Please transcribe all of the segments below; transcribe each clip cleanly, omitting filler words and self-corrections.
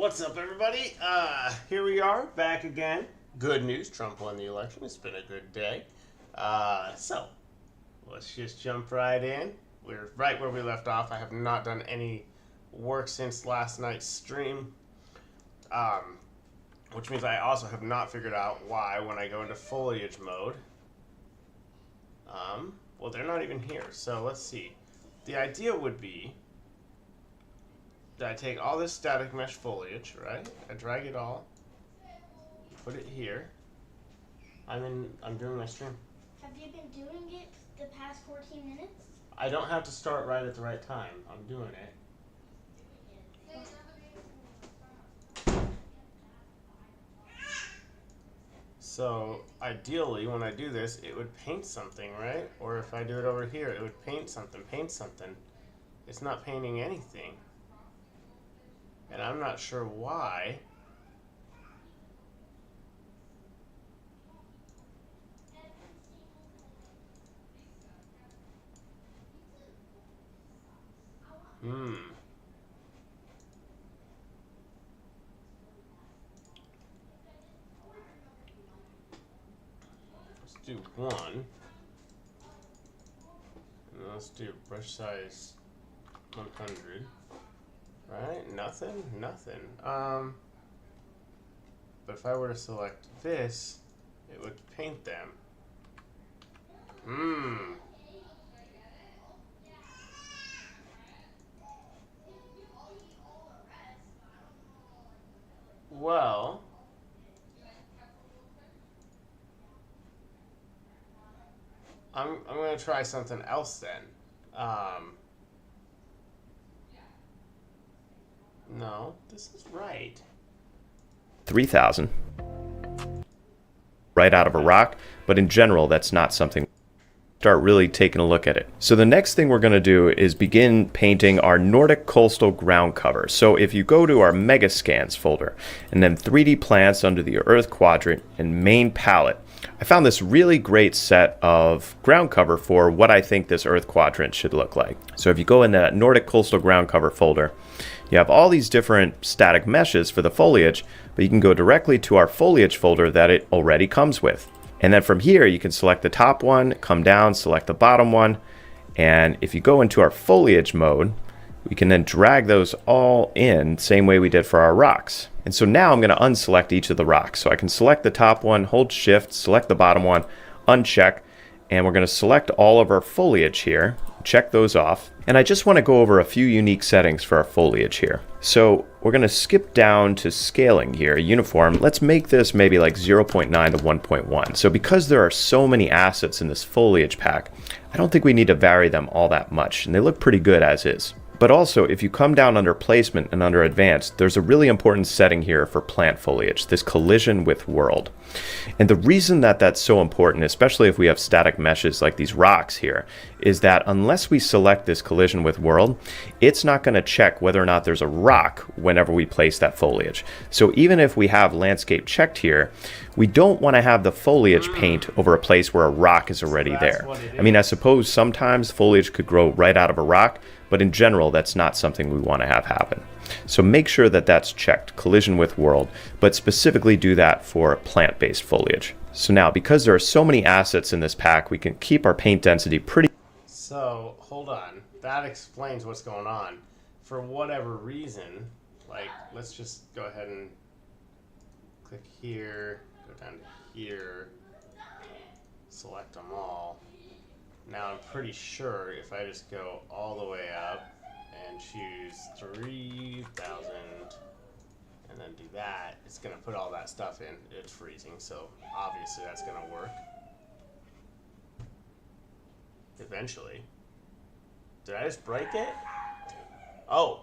What's up, everybody? Here we are, back again. Good news, Trump won the election. It's been a good day. So, let's just jump right in. We're right where we left off. I have not done any work since last night's stream. Which means I also have not figured out why, when I go into foliage mode, well, they're not even here. So, let's see. The idea would be that I take all this static mesh foliage, right? I drag it all, put it here. I'm doing my stream. Have you been doing it the past 14 minutes? I don't have to start right at the right time. I'm doing it. So, ideally, when I do this, it would paint something, right? Or if I do it over here, it would paint something. It's not painting anything. And I'm not sure why. Let's do one. And let's do brush size 100. Right? Nothing? But if I were to select this, it would paint them. Well, I'm gonna try something else then. No, this is right. 3,000 right out of a rock, but in general, that's not something. Start really taking a look at it. So the next thing we're going to do is begin painting our Nordic coastal ground cover. So if you go to our Mega Scans folder and then 3D plants under the Earth quadrant and main palette, I found this really great set of ground cover for what I think this Earth quadrant should look like. So if you go in that Nordic coastal ground cover folder, you have all these different static meshes for the foliage, but you can go directly to our foliage folder that it already comes with. And then from here, you can select the top one, come down, select the bottom one. And if you go into our foliage mode, we can then drag those all in, same way we did for our rocks. And so now I'm going to unselect each of the rocks. So I can select the top one, hold shift, select the bottom one, uncheck, and we're going to select all of our foliage here, check those off. And I just want to go over a few unique settings for our foliage here. So we're going to skip down to scaling here, uniform. Let's make this maybe like 0.9 to 1.1. So because there are so many assets in this foliage pack, I don't think we need to vary them all that much. And they look pretty good as is. But also, if you come down under placement and under advanced, there's a really important setting here for plant foliage, this collision with world. And the reason that that's so important, especially if we have static meshes like these rocks here, is that unless we select this collision with world, it's not going to check whether or not there's a rock whenever we place that foliage. So even if we have landscape checked here, we don't want to have the foliage paint over a place where a rock is already there. I mean, I suppose sometimes foliage could grow right out of a rock, but in general, that's not something we want to have happen. So make sure that that's checked, collision with world, but specifically do that for plant-based foliage. So now, because there are so many assets in this pack, we can keep our paint density pretty. So, hold on. That explains what's going on. For whatever reason, like, let's just go ahead and click here, go down to here, select them all. Now I'm pretty sure if I just go all the way up and choose 3,000 and then do that, it's going to put all that stuff in. It's freezing, so obviously that's going to work. Eventually. Did I just break it? Oh,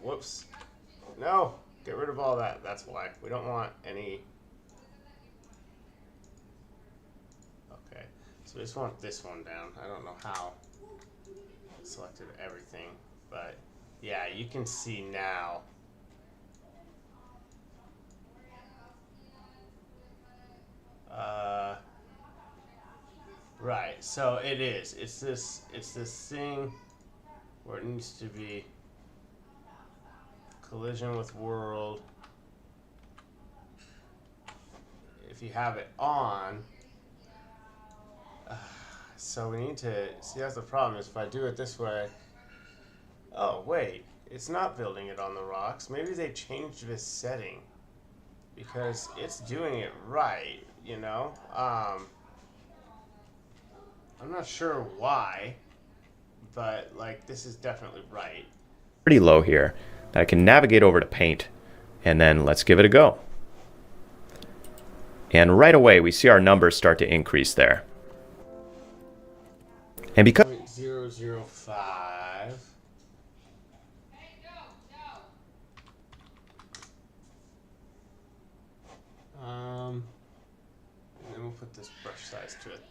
whoops. No, get rid of all that. That's why. We don't want any. Okay, so we just want this one down. I don't know how. Selected everything, but yeah, you can see now. Right, so it is. It's this thing where it needs to be collision with world. If you have it on, so we need to see. That's the problem. Is if I do it this way. Oh wait, it's not building it on the rocks. Maybe they changed this setting because it's doing it right. You know. I'm not sure why, but like this is definitely right. Pretty low here that I can navigate over to paint, and then let's give it a go. And right away we see our numbers start to increase there. And because 0.005. And then we'll put this brush size to 1,000.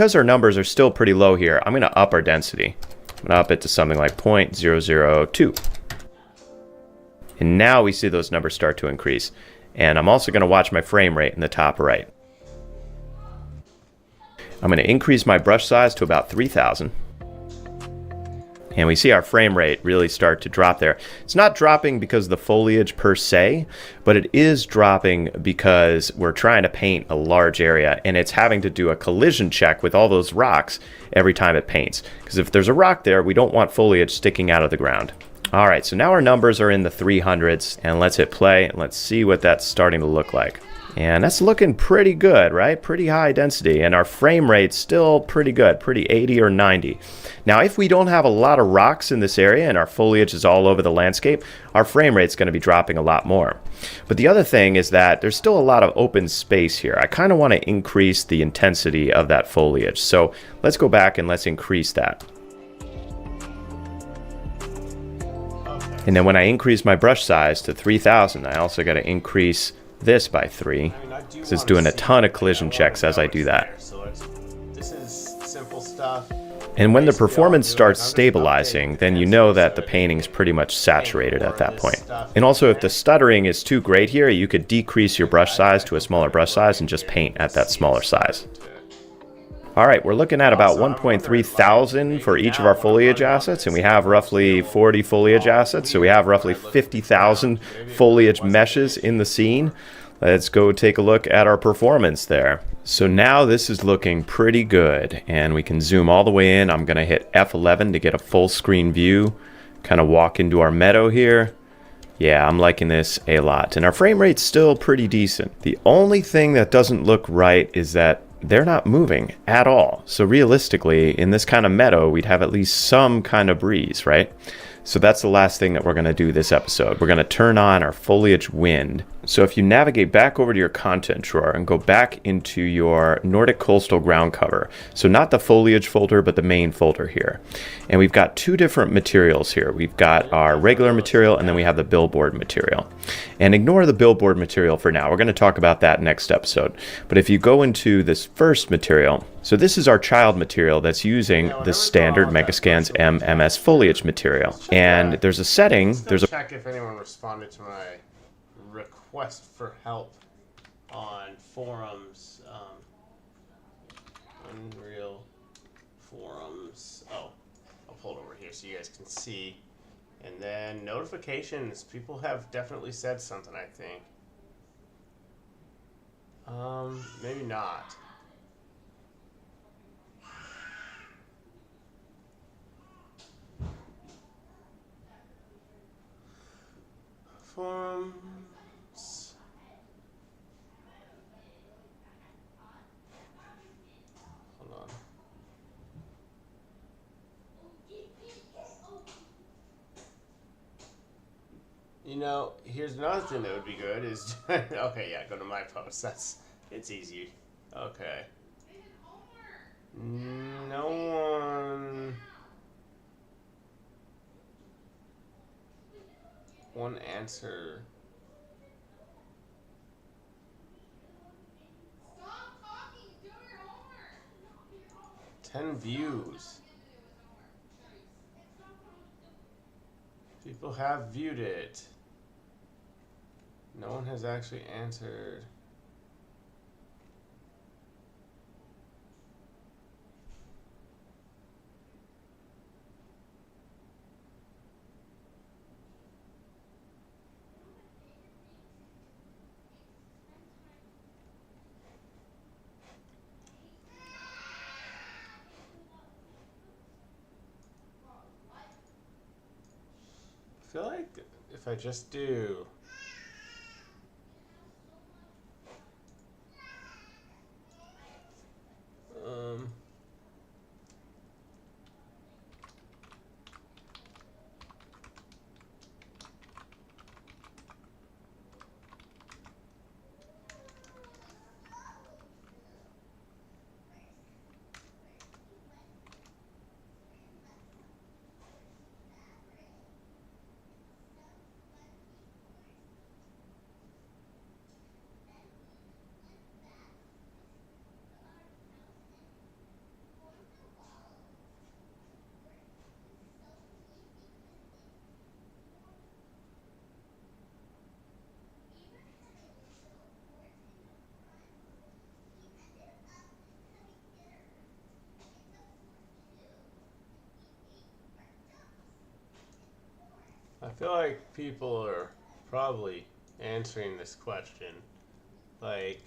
because our numbers are still pretty low here, I'm going to up our density. I'm going to up it to something like 0.002. And now we see those numbers start to increase. And I'm also going to watch my frame rate in the top right. I'm going to increase my brush size to about 3,000. And we see our frame rate really start to drop there. It's not dropping because of the foliage per se, but it is dropping because we're trying to paint a large area and it's having to do a collision check with all those rocks every time it paints. Because if there's a rock there, we don't want foliage sticking out of the ground. All right, so now our numbers are in the 300s, and let's hit play and let's see what that's starting to look like. And that's looking pretty good, right? Pretty high density, and our frame rate's still pretty good, pretty 80 or 90. Now, if we don't have a lot of rocks in this area and our foliage is all over the landscape, our frame rate's going to be dropping a lot more. But the other thing is that there's still a lot of open space here. I kind of want to increase the intensity of that foliage. So let's go back and let's increase that. And then when I increase my brush size to 3,000, I also got to increase this by 3, because it's doing a ton of collision checks as I do that. This is simple stuff. And when the performance starts stabilizing, then you know that the painting's pretty much saturated at that point. And also, if the stuttering is too great here, you could decrease your brush size to a smaller brush size and just paint at that smaller size. All right, we're looking at about 1.3 thousand for each of our foliage assets, and we have roughly 40 foliage assets, so we have roughly 50,000 foliage meshes in the scene. Let's go take a look at our performance there. So now this is looking pretty good, and we can zoom all the way in. I'm going to hit F11 to get a full screen view, kind of walk into our meadow here. Yeah, I'm liking this a lot, and our frame rate's still pretty decent. The only thing that doesn't look right is that they're not moving at all. So realistically, in this kind of meadow, we'd have at least some kind of breeze, right? So that's the last thing that we're going to do this episode. We're going to turn on our foliage wind. So if you navigate back over to your content drawer and go back into your Nordic Coastal ground cover, so not the foliage folder, but the main folder here. And we've got two different materials here. We've got our regular material and then we have the billboard material. And ignore the billboard material for now. We're going to talk about that next episode. But if you go into this first material, so this is our child material that's using the standard Megascans MMS foliage material. And there's a setting, there's a check if anyone responded to my request for help on forums, Unreal forums. Oh, I'll pull it over here so you guys can see. And then notifications, people have definitely said something, I think. Maybe not. Forums. Hold on. You know, here's another thing that would be good is okay, yeah, go to my post. It's easy. Okay. No one answer. Stop talking. Do your homework. 10 views. People have viewed it. No one has actually answered. feel like if I just do I feel like people are probably answering this question. Like,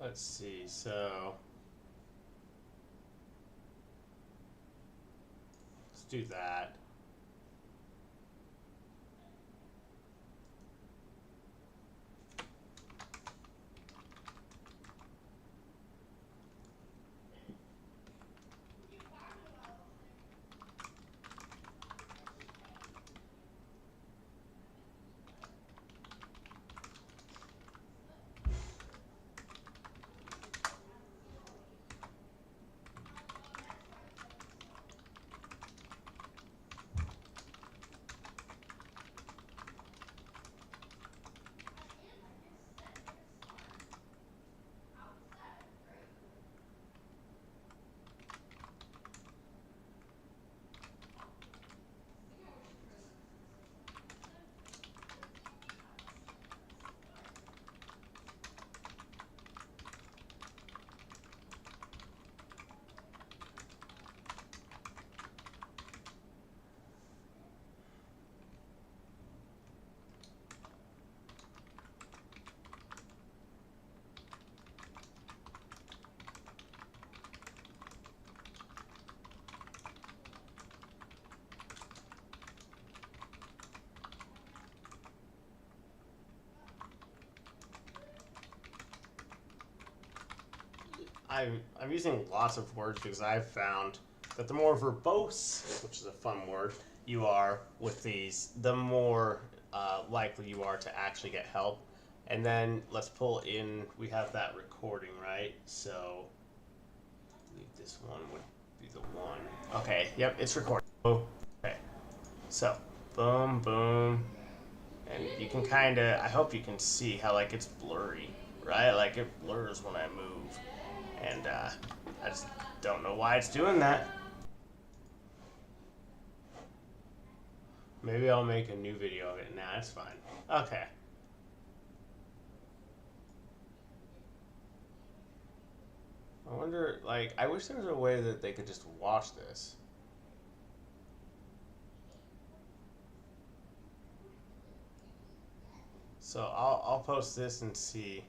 let's see, so let's do that. I'm using lots of words because I've found that the more verbose, which is a fun word, you are with these, the more likely you are to actually get help. And then let's pull in, we have that recording, right? So, I believe this one would be the one. Okay, yep, it's recording. Okay, so, boom, boom. And you can kind of, I hope you can see how, like, it's blurry, right? Like, it blurs when I move. And I just don't know why it's doing that. Maybe I'll make a new video of it. Nah, it's fine. Okay. I wonder, like, I wish there was a way that they could just watch this. So I'll post this and see.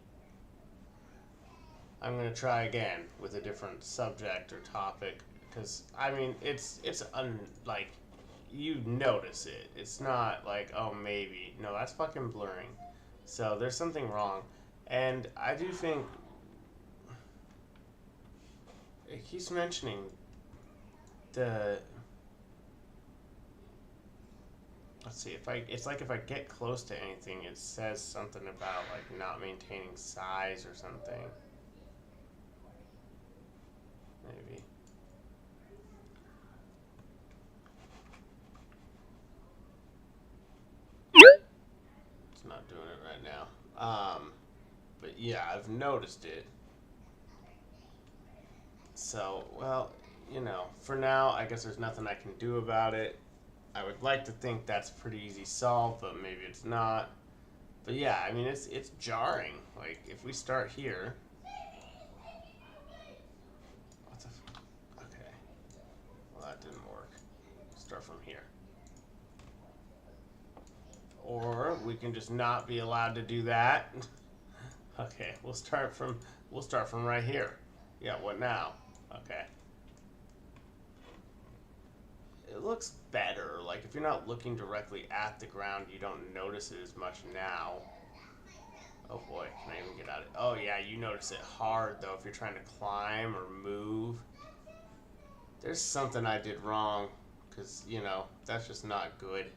I'm gonna try again with a different subject or topic because I mean it's like you notice it. It's not like oh maybe no that's fucking blurring. So there's something wrong, and I do think it keeps mentioning the. Let's see if I. It's like if I get close to anything, it says something about like not maintaining size or something. Maybe. It's not doing it right now. But yeah, I've noticed it. So, well, you know, for now, I guess there's nothing I can do about it. I would like to think that's pretty easy solved, but maybe it's not. But yeah, I mean, it's jarring. Like, if we start here... What the okay. Well, that didn't work. Start from here. Or we can just not be allowed to do that. Okay, we'll start from right here. Yeah, what now? Okay. It looks better. Like, if you're not looking directly at the ground, you don't notice it as much now. Oh boy, can I even get out of it? Oh yeah, you notice it hard though if you're trying to climb or move. There's something I did wrong, because, you know, that's just not good.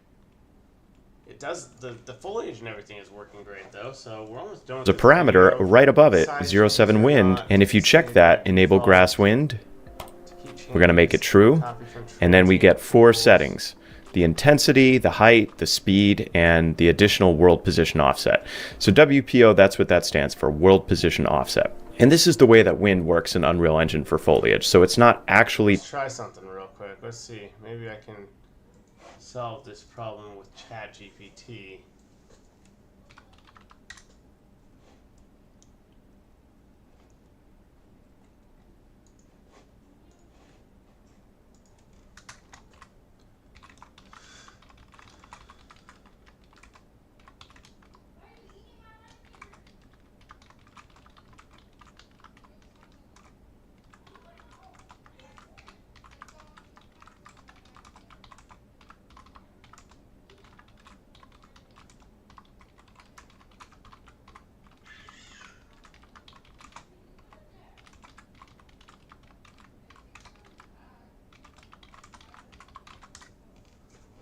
It does, the foliage and everything is working great though, so we're almost done with There's a this parameter video. right above it, Side 07 changes are wind, not and if you check saved that, by enable default. grass wind, Keep we're going to make it changes, true, copy from and then we get transient 4 tools. settings: the intensity, the height, the speed, and the additional world position offset. So WPO, that's what that stands for, world position offset. And this is the way that wind works in Unreal Engine for foliage. So it's not actually... Let's try something real quick. Let's see. Maybe I can solve this problem with ChatGPT.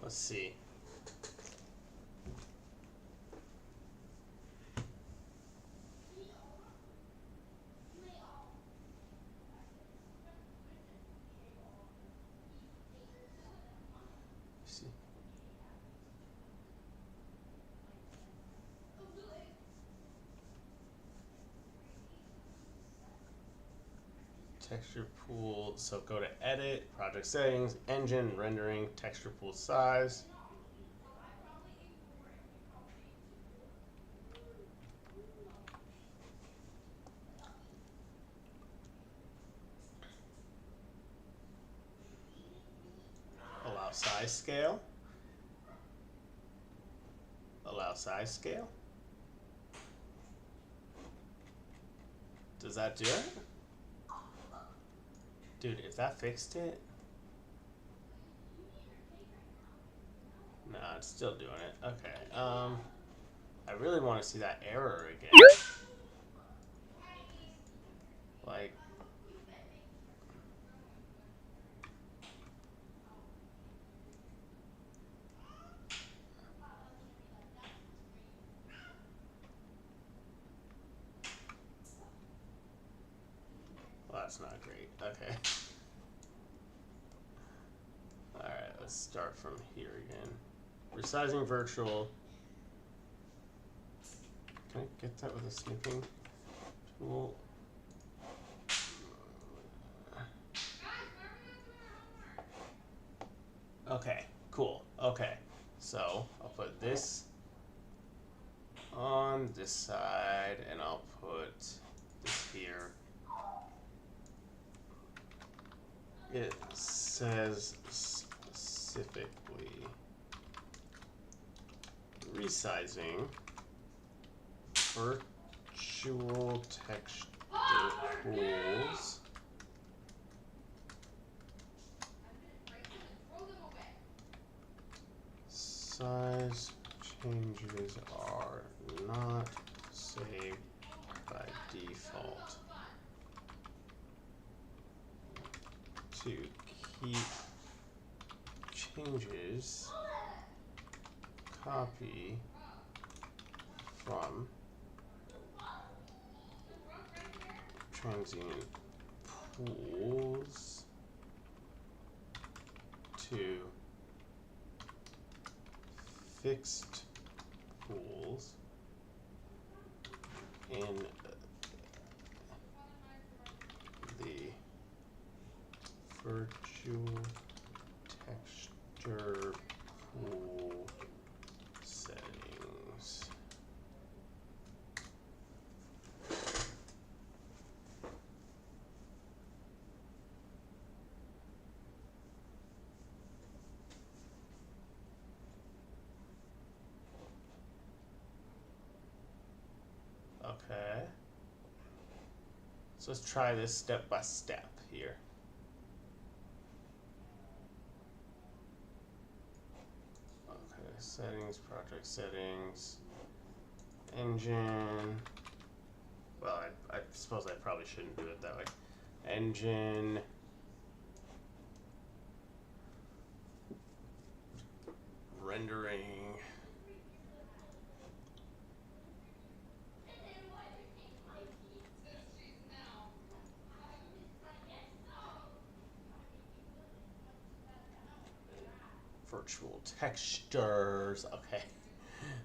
Let's see. See. Texture pool, so go to edit, project settings, engine, rendering, texture pool size. Allow size scale. Allow size scale. Does that do it? Dude, if that fixed it... Nah, it's still doing it. Okay, I really want to see that error again. Like... Well, that's not great. Okay. Alright, let's start from here again. Resizing virtual. Can I get that with a snipping tool? Okay, cool. Okay, so I'll put this on this side and I'll put this here. It says specifically resizing virtual texture pools size changes are not saved by default. To keep changes, copy from transient pools to fixed pools in the virtual texture pool settings. Okay. So let's try this step by step here. Okay, settings, project settings, engine. Well, I suppose I probably shouldn't do it that way. Engine. Rendering. Virtual textures. Okay.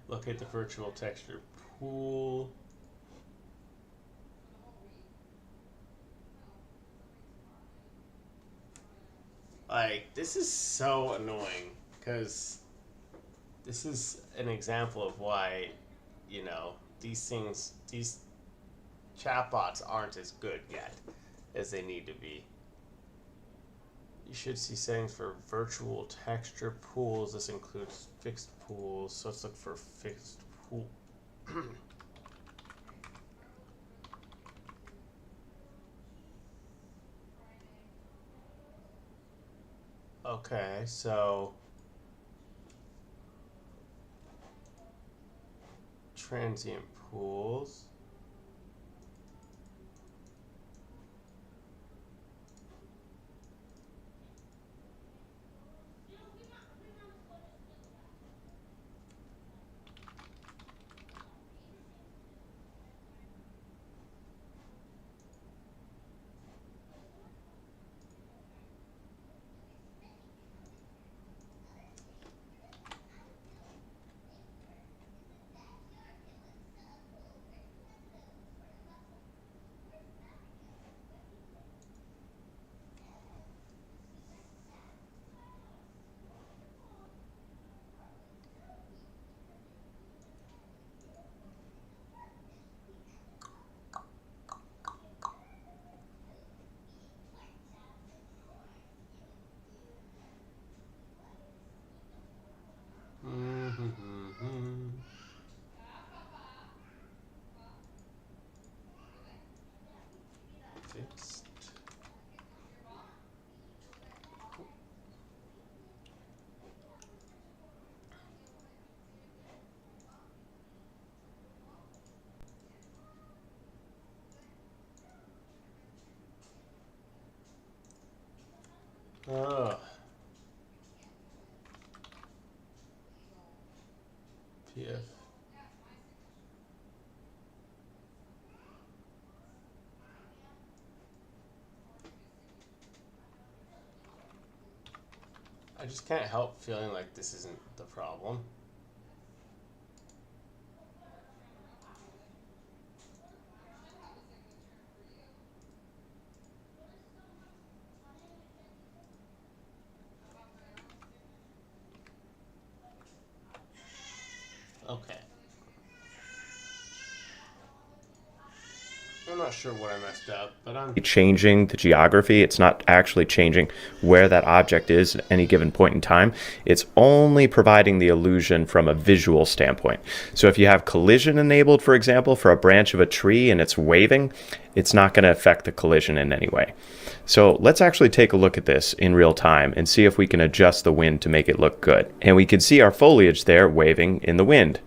Look at the virtual texture pool. Like, this is so annoying because this is an example of why, you know, these chatbots aren't as good yet as they need to be. You should see settings for virtual texture pools. This includes fixed pools. So let's look for fixed pool. Okay, so transient pools. Fixed. Oh. PF. I just can't help feeling like this isn't the problem. Okay. I'm not sure what I messed up, but I'm changing the geography. It's not actually changing where that object is at any given point in time. It's only providing the illusion from a visual standpoint. So if you have collision enabled, for example, for a branch of a tree and it's waving, it's not going to affect the collision in any way. So let's actually take a look at this in real time and see if we can adjust the wind to make it look good. And we can see our foliage there waving in the wind.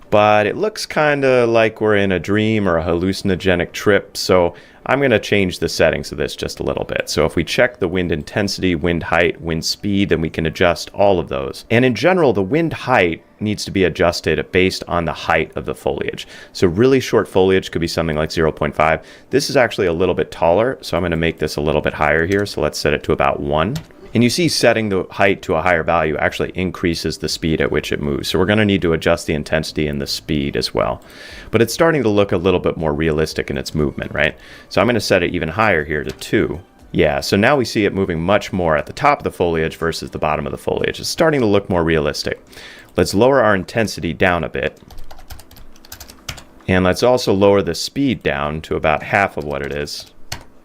But it looks kind of like we're in a dream or a hallucinogenic trip, so I'm going to change the settings of this just a little bit. So if we check the wind intensity, wind height, wind speed, then we can adjust all of those. And in general, the wind height needs to be adjusted based on the height of the foliage. So really short foliage could be something like 0.5. This is actually a little bit taller, so I'm going to make this a little bit higher here. So let's set it to about 1. And you see setting the height to a higher value actually increases the speed at which it moves. So we're going to need to adjust the intensity and the speed as well. But it's starting to look a little bit more realistic in its movement, right? So I'm going to set it even higher here to 2. Yeah, so now we see it moving much more at the top of the foliage versus the bottom of the foliage. It's starting to look more realistic. Let's lower our intensity down a bit. And let's also lower the speed down to about half of what it is.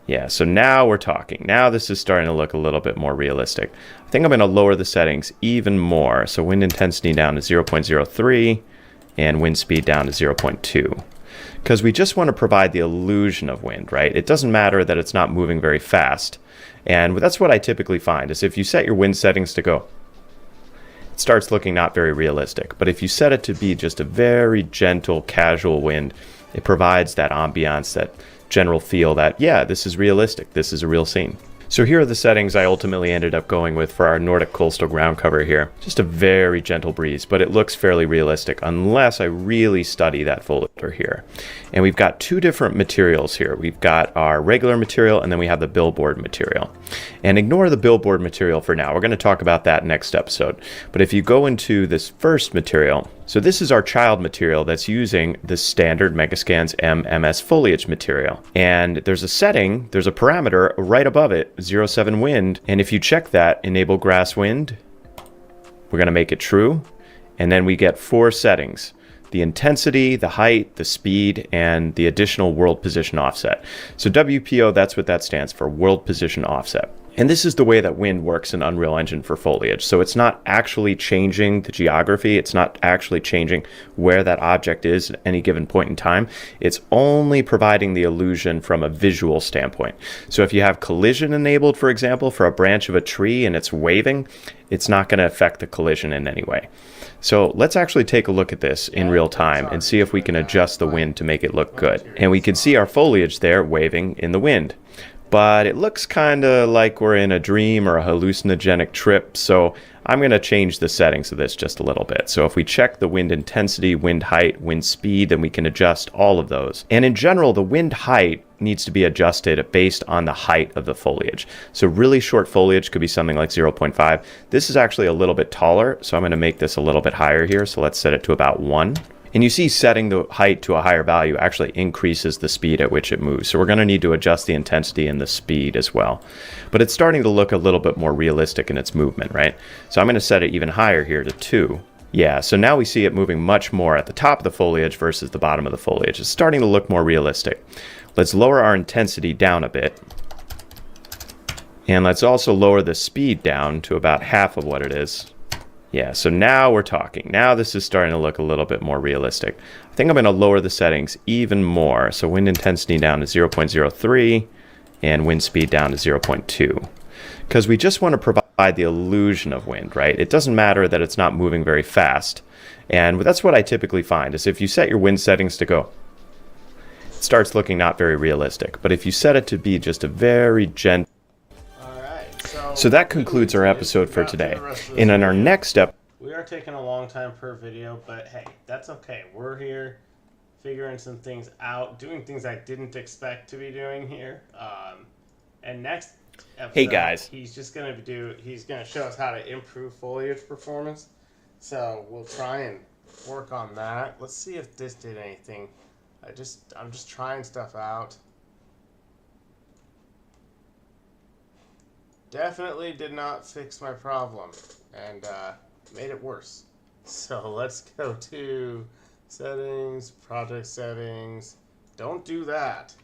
Yeah, so now we're talking. Now this is starting to look a little bit more realistic. I think I'm going to lower the settings even more. So wind intensity down to 0.03 and wind speed down to 0.2. Because we just want to provide the illusion of wind, right? It doesn't matter that it's not moving very fast. And that's what I typically find is if you set your wind settings to go, it starts looking not very realistic. But if you set it to be just a very gentle, casual wind, it provides that ambiance, that general feel that, yeah, this is realistic. This is a real scene. So here are the settings I ultimately ended up going with for our Nordic coastal ground cover here. Just a very gentle breeze, but it looks fairly realistic unless I really study that foliage here. And we've got two different materials here. We've got our regular material and then we have the billboard material. And ignore the billboard material for now. We're going to talk about that next episode. But if you go into this first material, so this is our child material that's using the standard Megascans MMS foliage material. And there's a setting, there's a parameter right above it, 07 wind. And if you check that, enable grass wind, we're going to make it true. And then we get 4 settings: the intensity, the height, the speed, and the additional world position offset. So WPO, that's what that stands for, world position offset. And this is the way that wind works in Unreal Engine for foliage. So it's not actually changing the geography. It's not actually changing where that object is at any given point in time. It's only providing the illusion from a visual standpoint. So if you have collision enabled, for example, for a branch of a tree and it's waving, it's not going to affect the collision in any way. So let's actually take a look at this in real time and see if we can adjust the wind to make it look good. And we can see our foliage there waving in the wind. But it looks kind of like we're in a dream or a hallucinogenic trip, so I'm going to change the settings of this just a little bit. So if we check the wind intensity, wind height, wind speed, then we can adjust all of those. And in general, the wind height needs to be adjusted based on the height of the foliage. So really short foliage could be something like 0.5. This is actually a little bit taller, so I'm going to make this a little bit higher here. So let's set it to about 1. And you see setting the height to a higher value actually increases the speed at which it moves. So we're going to need to adjust the intensity and the speed as well. But it's starting to look a little bit more realistic in its movement, right? So I'm going to set it even higher here to 2. Yeah, so now we see it moving much more at the top of the foliage versus the bottom of the foliage. It's starting to look more realistic. Let's lower our intensity down a bit. And let's also lower the speed down to about half of what it is. Yeah, so now we're talking. Now this is starting to look a little bit more realistic. I think I'm going to lower the settings even more. So wind intensity down to 0.03 and wind speed down to 0.2. Because we just want to provide the illusion of wind, right? It doesn't matter that it's not moving very fast. And that's what I typically find is if you set your wind settings to go, it starts looking not very realistic. But if you set it to be just a very gentle, so that concludes our episode for today. And in our next step, we are taking a long time per video, but hey, that's okay. We're here figuring some things out, doing things I didn't expect to be doing here. And next episode, hey guys, he's going to show us how to improve foliage performance. So we'll try and work on that. Let's see if this did anything. I'm just trying stuff out. Definitely did not fix my problem and made it worse. So let's go to settings, project settings. Don't do that.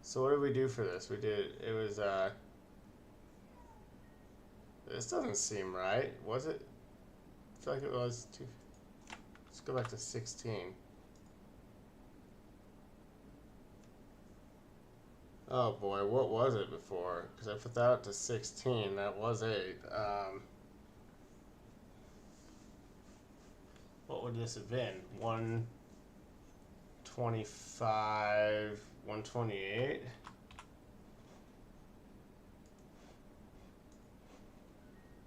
So what did we do for this? It was, this doesn't seem right. Was it? I feel like it was too. Let's go back to 16. Oh boy, what was it before? Because I put that up to 16. That was 8. What would this have been? 125, 128?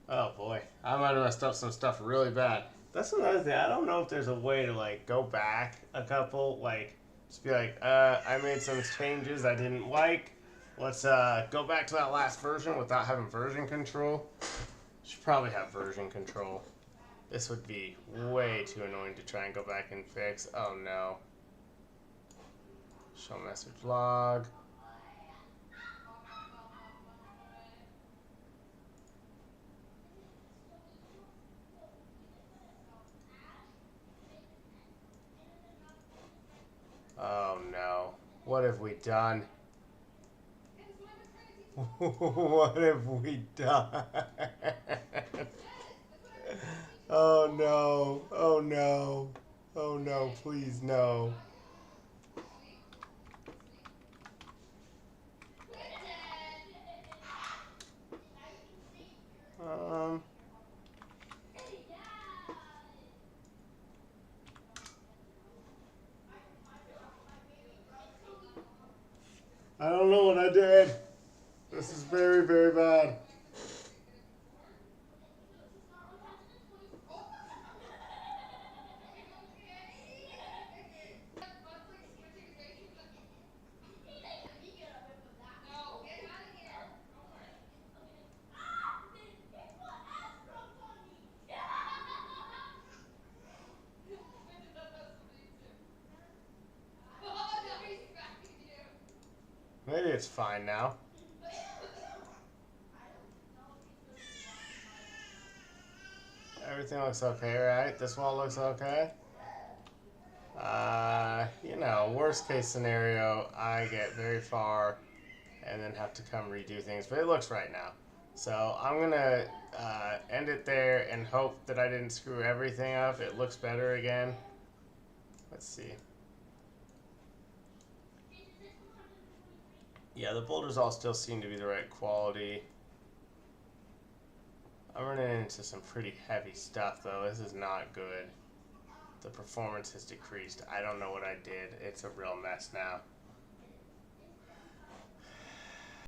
Oh boy, I might have messed up some stuff really bad. That's another thing. I don't know if there's a way to like go back a couple, like just be like, I made some changes I didn't like. Let's go back to that last version without having version control. Should probably have version control. This would be way too annoying to try and go back and fix. Oh no. Show message log. Oh no. What have we done? What have we done? Oh no. Oh no. Oh no, please no. Um I don't know what I did. This is very, very bad. Maybe it's fine now. Everything looks okay, right? This wall looks okay. You know, worst case scenario, I get very far and then have to come redo things, but it looks right now. So I'm gonna end it there and hope that I didn't screw everything up. It looks better again. Let's see. Yeah, the boulders all still seem to be the right quality. I'm running into some pretty heavy stuff though. This is not good. The performance has decreased. I don't know what I did. It's a real mess now.